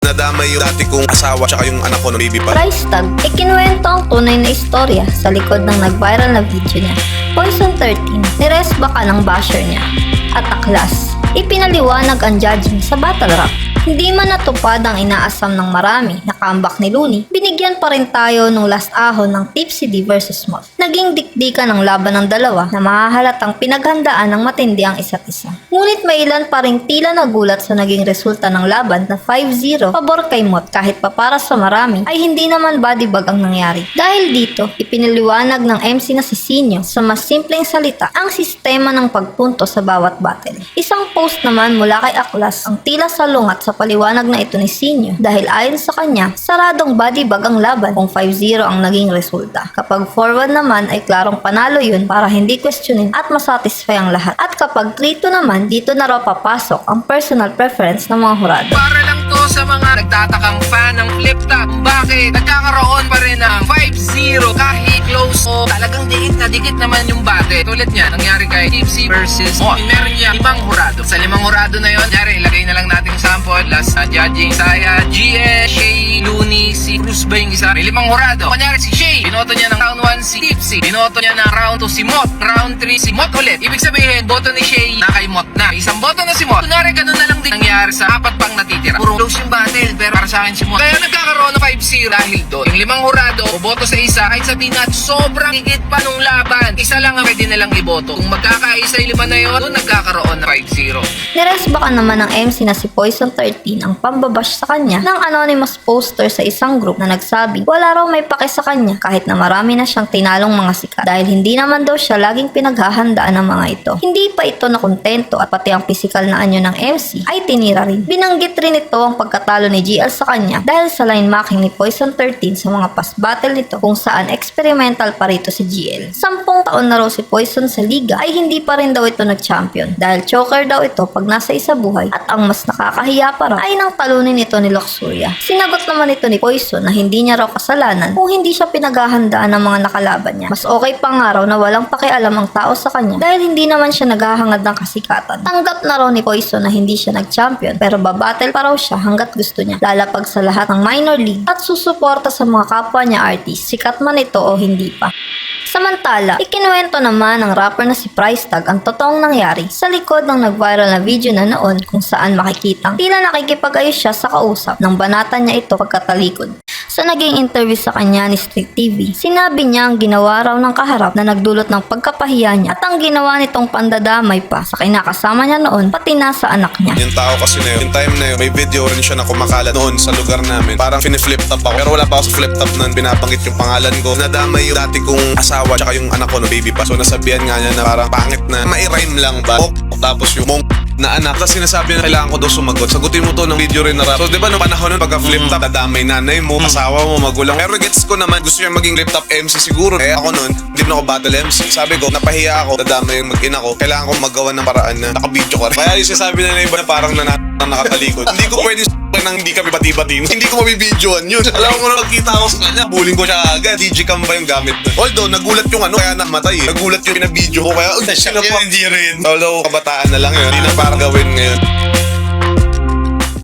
nadamay yung dati kong asawa tsaka yung anak ko na baby pa. Price tag, ikinuwento ang tunay na istorya sa likod ng nag-viral na video niya. Poison 13, niresba ka ng basher niya. At aklas, ipinaliwanag ang judging sa battle rap. Hindi man natupad ang inaasam ng marami na comeback ni Looney, binigyan pa rin tayo nung last ahon ng Tipsy D versus Moth. Naging dikdikan ang laban ng dalawa na mahahalatang pinaghandaan ng matindi ang isa't isa. Ngunit may ilan pa ring tila nagulat sa naging resulta ng laban na 5-0 pabor kay Moth kahit pa para sa marami ay hindi naman bodybag ang nangyari. Dahil dito, ipinaliwanag ng MC na si Sinyo sa mas simpleng salita ang sistema ng pagpunto sa bawat battle. Isang post naman mula kay Aklas ang tila salungat sa paliwanag na ito ni Sinyo dahil ayon sa kanya, saradong bodybag ang laban kung 5-0 ang naging resulta. Kapag forward naman ay klarong panalo yun para hindi questionin at masatisfy ang lahat. At kapag 3-2 naman, dito na raw papasok ang personal preference ng mga hurado. Para lang to sa mga nagtatakang fan ng flip top. Bakit nagkakaroon pa rin ng 5-0 kahit close o talagang dikit naman yung bate. Tulad niya, nangyari kay Tipsy versus Moth. Meron niya 5 hurado. Sa 5 hurado na yun, nangyari, ilagay na lang natin sample. Last na judging, Saya, GS, Shay, Looney, si Bruce ba yung isa? May 5 hurado. Kunyari si Shay, binoto niya ng round 1 si Tipsy. Binoto niya ng round 2 si Moth. Round 3 si Moth ulit. Ibig sabihin, boto ni Shay na kay Moth na. Isang boto na si Moth. Kunyari, ganun na lang din nangyari sa 4 pang natitira. Puro close yung battle, pero para sa akin si Moth. Kaya nagkakaroon ng 5-0 dahil doon. Yung 5 hurado, boto sa isa, kahit sabihin natin sobrang higit pa nung laban. Isa lang ang pwede nilang iboto. Kung magkakaisa yung 5 na yun, doon nagkakaroon ng 5-0. Niresba ka naman ng MC na si Poison 13 ang pambabash sa kanya ng anonymous poster sa isang group na nagsabi wala raw may pake sa kanya kahit na marami na siyang tinalong mga sikat dahil hindi naman daw siya laging pinaghahandaan ng mga ito. Hindi pa ito nakontento at pati ang pisikal na anyo ng MC ay tinira rin. Binanggit rin ito ang pagkatalo ni GL sa kanya dahil sa line marking ni Poison 13 sa mga past battle nito kung saan experimental pa rito si GL. 10 taon na raw si Poison sa liga ay hindi pa rin daw ito nag-champion dahil choker daw ito pag nasa isa buhay at ang mas nakakahiya pa raw ay nang talunin ito ni Luxuria. Sinagot naman ito ni Poison na hindi niya raw kasalanan kung hindi siya pinaghahandaan ng mga nakalaban niya. Mas okay pa nga raw na walang pakialam ang tao sa kanya dahil hindi naman siya naghahangad ng kasikatan. Tanggap na raw ni Poison na hindi siya nag-champion pero babattle pa raw siya hanggat gusto niya. Lalapag sa lahat ng minor league at susuporta sa mga kapwa niya artist, sikat man ito o hindi pa. Samantala, ikinuwento naman ng rapper na si Price Tag ang totoong nangyari sa likod ng nag-viral na video na noon kung saan makikitang tila nakikipag-ayos siya sa kausap ng banata niya ito pagkatalikod. Sa naging interview sa kanya ni Street TV, sinabi niya ang ginawa raw ng kaharap na nagdulot ng pagkapahiya niya at ang ginawa nitong pandadamay pa sa kinakasama niya noon pati na sa anak niya. Yung tao kasi na yun, yung time na yun, may video rin siya na kumakalat noon sa lugar namin. Parang piniflip top ako. Pero wala pa ako sa flip top nun, binabanggit yung pangalan ko. Nadamay yung dati kong asawa tsaka yung anak ko na baby pa. So nasabihan nga niya na parang pangit na mai-rhyme lang ba? Tapos yung mong na anak. Tapos sinasabi na kailangan ko daw sumagot. Sagutin mo to ng video rin na rap. So di ba nung panahon nun pagka-flip top, dadamay nanay mo, asawa mo, magulang. Pero gets ko naman, gusto niya maging flip top MC siguro. Eh ako nun, hindi na ako battle MC. Sabi ko, napahiya ako, dadamay yung mag-ina ko. Kailangan ko magawa ng paraan na naka-video ko. Kaya yung sinasabi na iba na parang nakatalikod. Hindi ko pwede nang hindi kami bati-bati. Hindi ko mabibidyoan yun. Alam ko na pagkita ko sa kanya, bullying ko siya agad. DJ cam ba yung gamit nun? Although, nagulat yung kaya namatay eh. Nagulat yung pinabidyo ko. Kaya, siya na pa. Hindi rin. Although, kabataan na lang yun. Hindi na parang gawin ngayon.